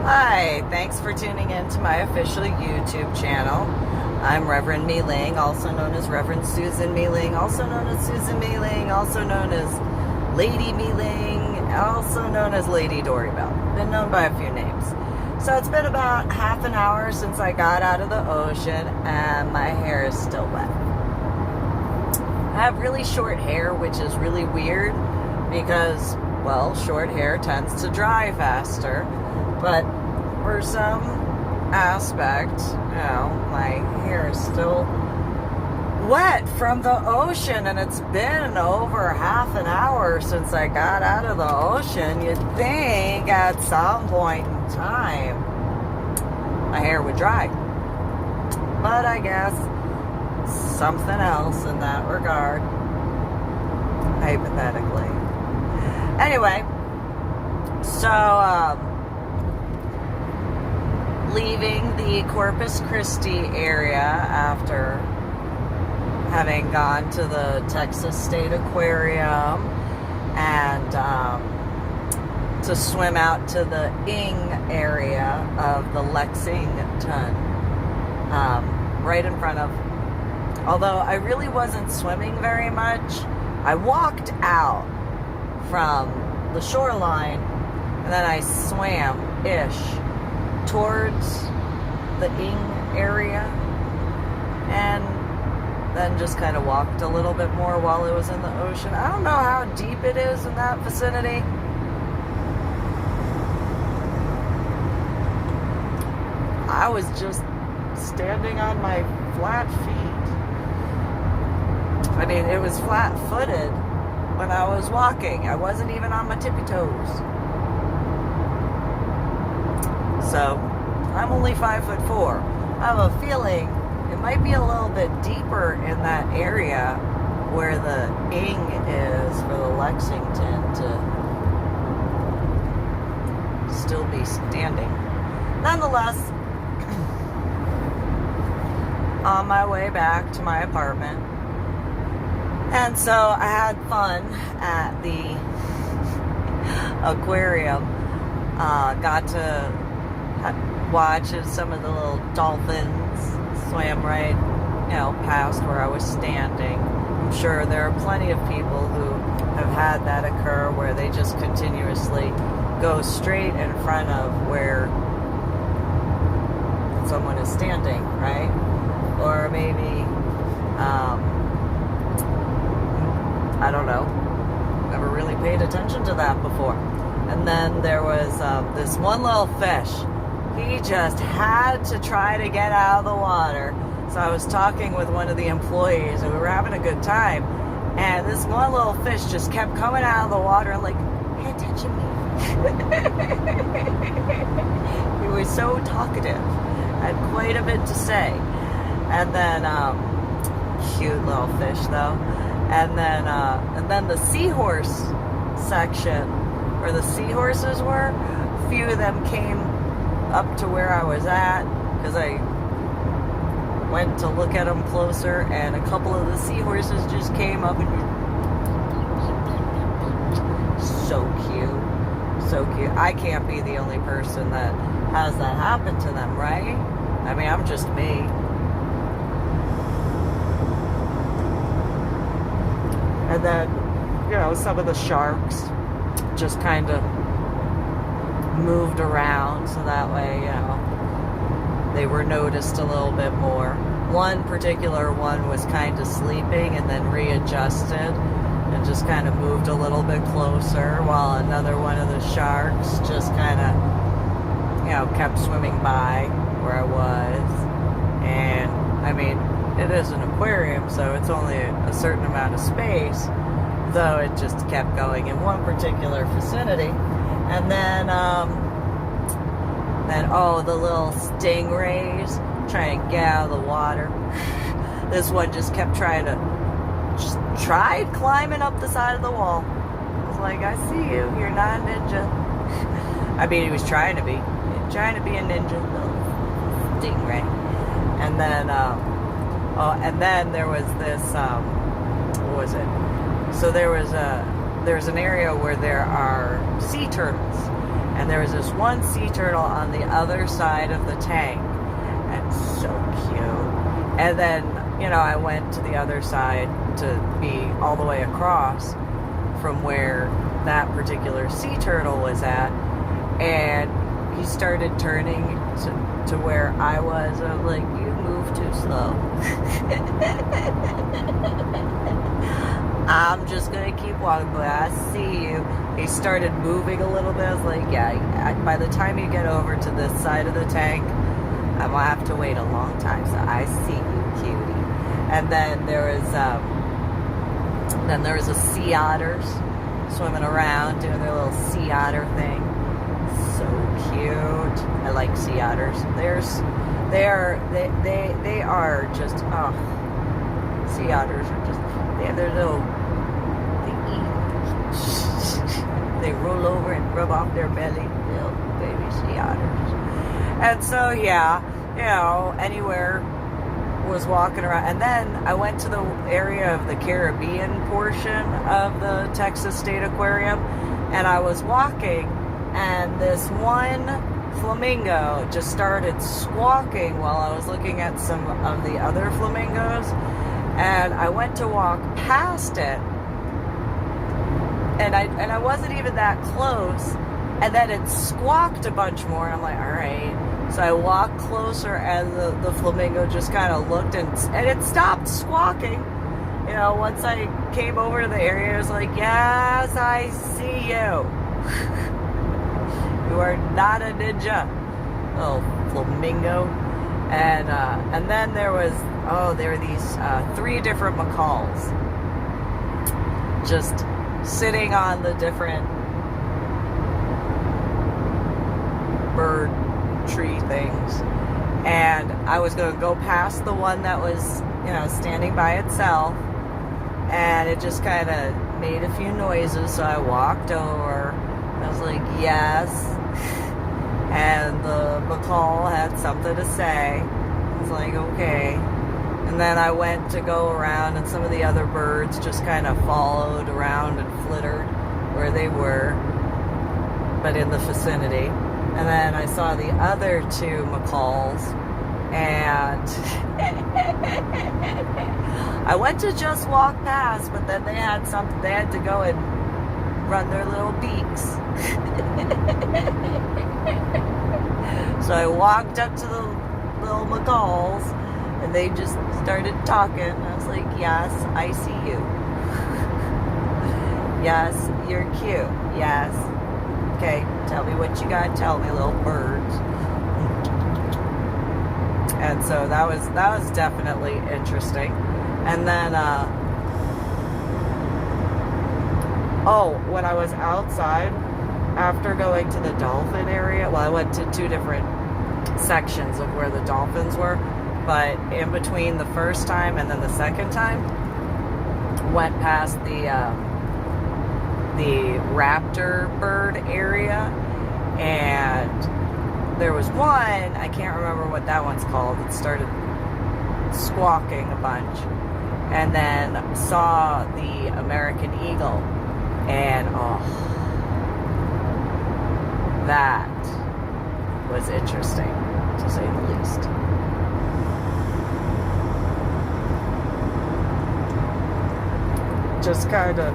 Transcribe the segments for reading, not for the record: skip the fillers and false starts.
Hi, thanks for tuning in to my official YouTube channel. I'm Reverend MeeLing, also known as Reverend Susan MeeLing, also known as Susan MeeLing, also known as Lady MeeLing, also known as Lady Dori Belle. Been known by a few names. So it's been about half an hour since I got out of the ocean and my hair is still wet. I have really short hair, which is really weird because, well, short hair tends to dry faster. But for some aspect, my hair is still wet from the ocean, and it's been over half an hour since I got out of the ocean. You'd think at some point in time my hair would dry. But I guess something else in that regard, hypothetically. Anyway, so, leaving the Corpus Christi area after having gone to the Texas State Aquarium and to swim out to the Ing area of the Lexington, right in front of, although I really wasn't swimming very much, I walked out from the shoreline and then I swam-ish towards the Ing area and then just kind of walked a little bit more while it was in the ocean. I don't know how deep it is in that vicinity. I was just standing on my flat feet. I mean, it was flat-footed when I was walking. I wasn't even on my tippy toes. So, I'm only 5'4". I have a feeling it might be a little bit deeper in that area where the Ing is for the Lexington to still be standing. Nonetheless, on my way back to my apartment, and so I had fun at the aquarium. Got to watch as some of the little dolphins swam right, past where I was standing. I'm sure there are plenty of people who have had that occur where they just continuously go straight in front of where someone is standing, right? Or maybe, I don't know, never really paid attention to that before. And then there was this one little fish. He just had to try to get out of the water. So I was talking with one of the employees and we were having a good time. And this one little fish just kept coming out of the water and like, pay attention to me. He was so talkative. Had quite a bit to say. And then, cute little fish though. And then the seahorse section, where the seahorses were, a few of them came up to where I was at because I went to look at them closer, and a couple of the seahorses just came up and so cute. I can't be the only person that has that happen to them, right? I mean, I'm just me. And then, some of the sharks just kind of moved around so that way, they were noticed a little bit more. One particular one was kind of sleeping and then readjusted and just kind of moved a little bit closer, while another one of the sharks just kind of, kept swimming by where I was. And, I mean, it is an aquarium, so it's only a certain amount of space, though it just kept going in one particular vicinity. And then, the little stingrays trying to get out of the water. This one just kept tried climbing up the side of the wall. I was like, I see you, you're not a ninja. I mean, he was trying to be a ninja, little stingray. And then, and then there was this, what was it? So there's an area where there are sea turtles, And there was this one sea turtle on the other side of the tank. And so cute. And then, you know, I went to the other side to be all the way across from where that particular sea turtle was at. And he started turning to where I was. And I'm like, you move too slow. I'm just going to keep walking, but I see you. He started moving a little bit. I was like, yeah, by the time you get over to this side of the tank, I'm going to have to wait a long time. So I see you, cutie. And then there was a sea otters swimming around doing their little sea otter thing. So cute. I like sea otters. They are just, sea otters are just, they have their little, they roll over and rub off their belly, little baby sea otters. And so, yeah, you know, anywhere was walking around. And then I went to the area of the Caribbean portion of the Texas State Aquarium, and I was walking, and this one flamingo just started squawking while I was looking at some of the other flamingos. And I went to walk past it, and I wasn't even that close, and then it squawked a bunch more, and I'm like, all right. So I walked closer, and the flamingo just kind of looked, and it stopped squawking. You know, once I came over to the area, it was like, yes, I see you. You are not a ninja, little flamingo. And then there were these 3 different macaws just sitting on the different bird tree things. And I was going to go past the one that was, you know, standing by itself, and it just kind of made a few noises, so I walked over. I was like, yes. And the macaw had something to say. I was like, okay. And then I went to go around, and some of the other birds just kind of followed around and flittered where they were, but in the vicinity. And then I saw the other 2 macaws, and I went to just walk past, but then they had to go and run their little beaks. So I walked up to the little macaws, and they just started talking. I was like, yes, I see you. Yes, you're cute. Yes. Okay, tell me what you got. Tell me, little birds. And so that was definitely interesting. And then, when I was outside, after going to the dolphin area, well, I went to 2 different sections of where the dolphins were, but in between the first time and then the second time, went past the raptor bird area, and there was one, I can't remember what that one's called, it started squawking a bunch, and then saw the American eagle, and that was interesting, to say the least. Just kind of,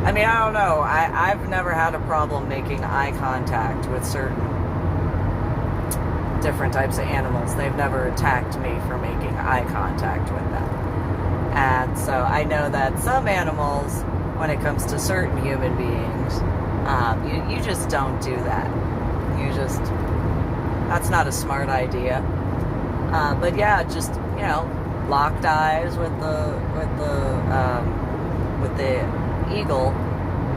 I mean, I don't know. I've never had a problem making eye contact with certain different types of animals. They've never attacked me for making eye contact with them. And so I know that some animals, when it comes to certain human beings, you just don't do that. That's not a smart idea. But yeah, just, you know, locked eyes with the eagle,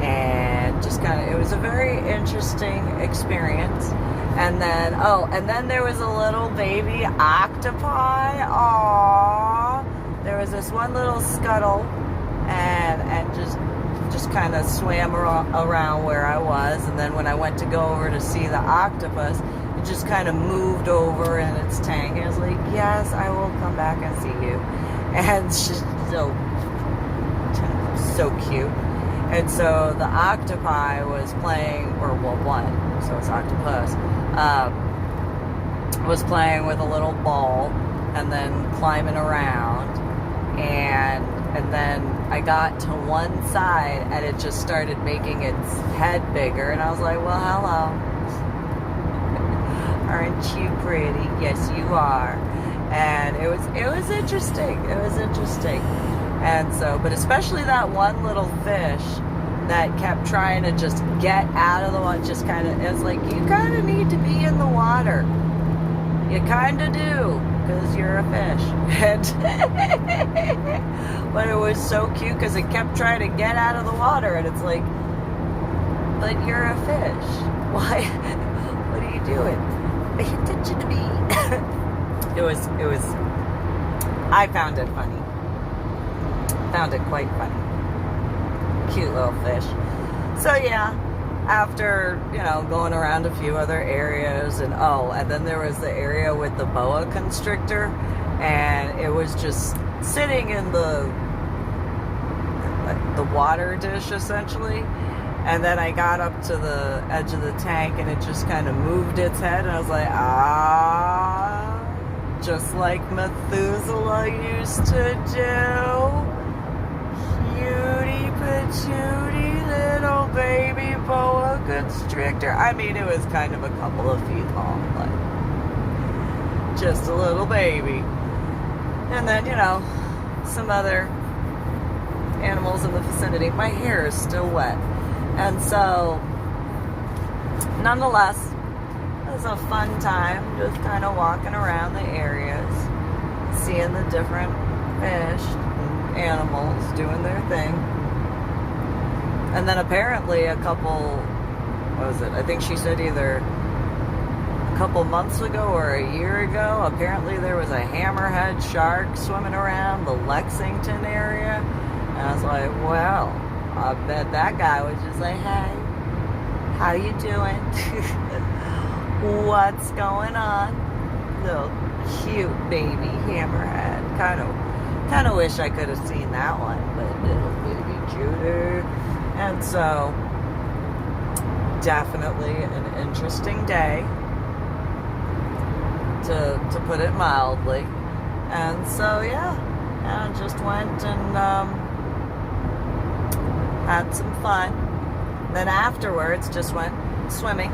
and just kind of, it was a very interesting experience. And then there was a little baby octopi. Aww. There was this one little scuttle, and just kind of swam around where I was. And then when I went to go over to see the octopus, it just kind of moved over in its tank. I was like, yes, I will come back and see you. And she's so cute. And so the octopi was playing, or well, one, so it's octopus, was playing with a little ball and then climbing around. And then I got to one side and it just started making its head bigger. And I was like, well, hello. Aren't you pretty? Yes, you are. And it was interesting. It was interesting. And so, but especially that one little fish that kept trying to just get out of the water, just kind of, it's like, you kind of need to be in the water. You kind of do, because you're a fish. But it was so cute because it kept trying to get out of the water, and it's like, but you're a fish. Why? What are you doing? Pay attention to me. It was, I found it funny. Found it quite funny. Cute little fish. So yeah, after, going around a few other areas, and then there was the area with the boa constrictor, and it was just sitting in the water dish essentially. And then I got up to the edge of the tank and it just kind of moved its head, and I was like, just like Methuselah used to do. Cutie patootie little baby boa constrictor. I mean, it was kind of a couple of feet long, but just a little baby. And then, some other animals in the vicinity. My hair is still wet. And so, nonetheless, it was a fun time just kind of walking around the areas, seeing the different fish and animals doing their thing. And then apparently a couple, what was it? I think she said either a couple months ago or a year ago, apparently there was a hammerhead shark swimming around the Lexington area. And I was like, well, I bet that guy was just like, hey, how you doing? What's going on? Little cute baby hammerhead. Kind of wish I could have seen that one, but little baby cuter. And so, definitely an interesting day, to put it mildly. And so, yeah, I just went and had some fun. Then afterwards, just went swimming.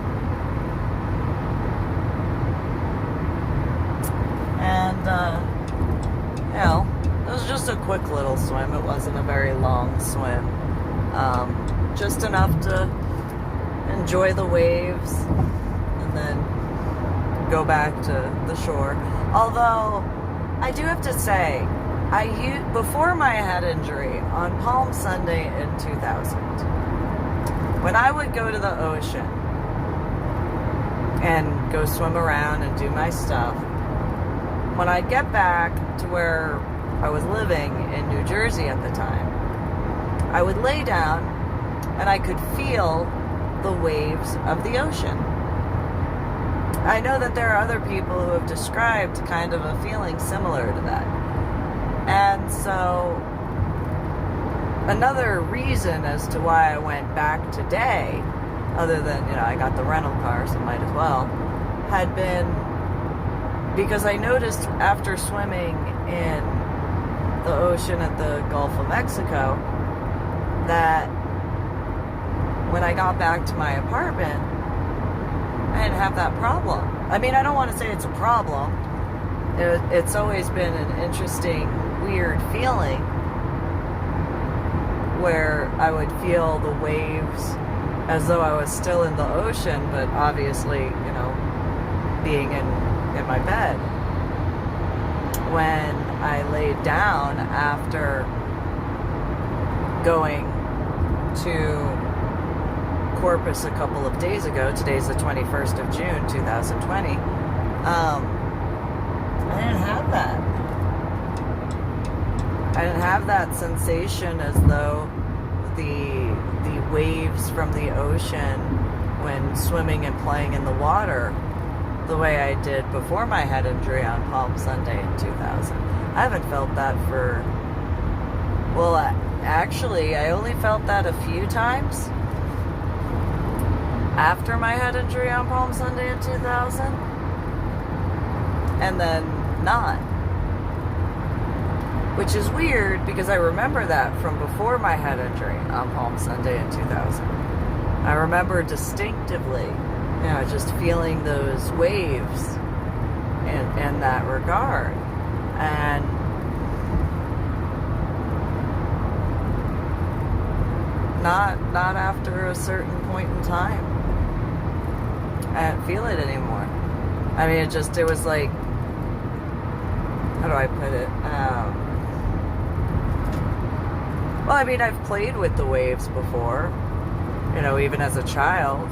And, it was just a quick little swim. It wasn't a very long swim. Just enough to enjoy the waves and then go back to the shore. Although, I do have to say, before my head injury, on Palm Sunday in 2000, when I would go to the ocean and go swim around and do my stuff, when I'd get back to where I was living in New Jersey at the time, I would lay down and I could feel the waves of the ocean. I know that there are other people who have described kind of a feeling similar to that. And so, another reason as to why I went back today, other than, I got the rental car, so might as well, had been because I noticed after swimming in the ocean at the Gulf of Mexico that when I got back to my apartment, I didn't have that problem. I mean, I don't want to say it's a problem. It's always been an interesting, weird feeling where I would feel the waves as though I was still in the ocean, but obviously, being in my bed. When I laid down after going to Corpus a couple of days ago, today's the 21st of June, 2020, I didn't have that. I didn't have that sensation as though the waves from the ocean when swimming and playing in the water the way I did before my head injury on Palm Sunday in 2000. I haven't felt that for Well, actually, I only felt that a few times after my head injury on Palm Sunday in 2000, and then not. Which is weird because I remember that from before my head injury on Palm Sunday in 2000. I remember distinctively, just feeling those waves in that regard. And not after a certain point in time. I didn't feel it anymore. I mean, it was like, how do I put it? Well, I mean, I've played with the waves before, even as a child,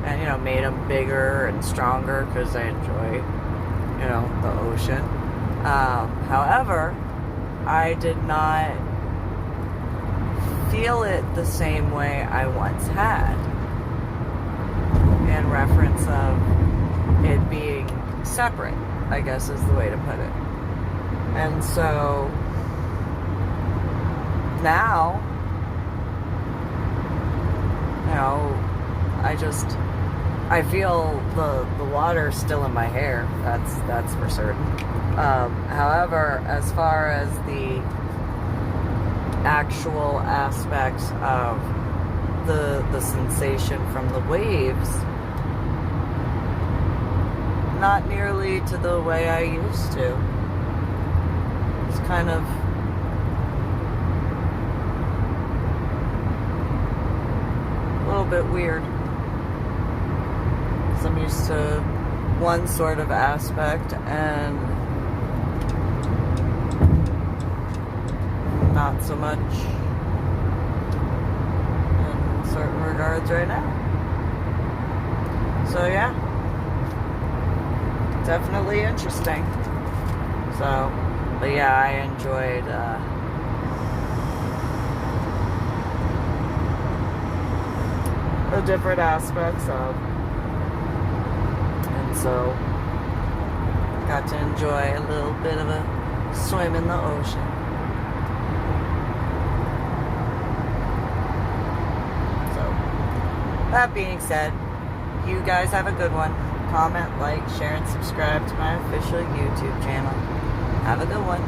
and, made them bigger and stronger because I enjoy, the ocean. However, I did not feel it the same way I once had, in reference of it being separate, I guess is the way to put it. And so now, I feel the water still in my hair. That's for certain. However, as far as the actual aspects of the sensation from the waves, not nearly to the way I used to. It's kind of a little bit weird. Because I'm used to one sort of aspect and not so much in certain regards right now. So yeah, definitely interesting. So, but yeah, I enjoyed the different aspects of, and so got to enjoy a little bit of a swim in the ocean. So, that being said, you guys have a good one. Comment, like, share, and subscribe to my official YouTube channel. Have a good one.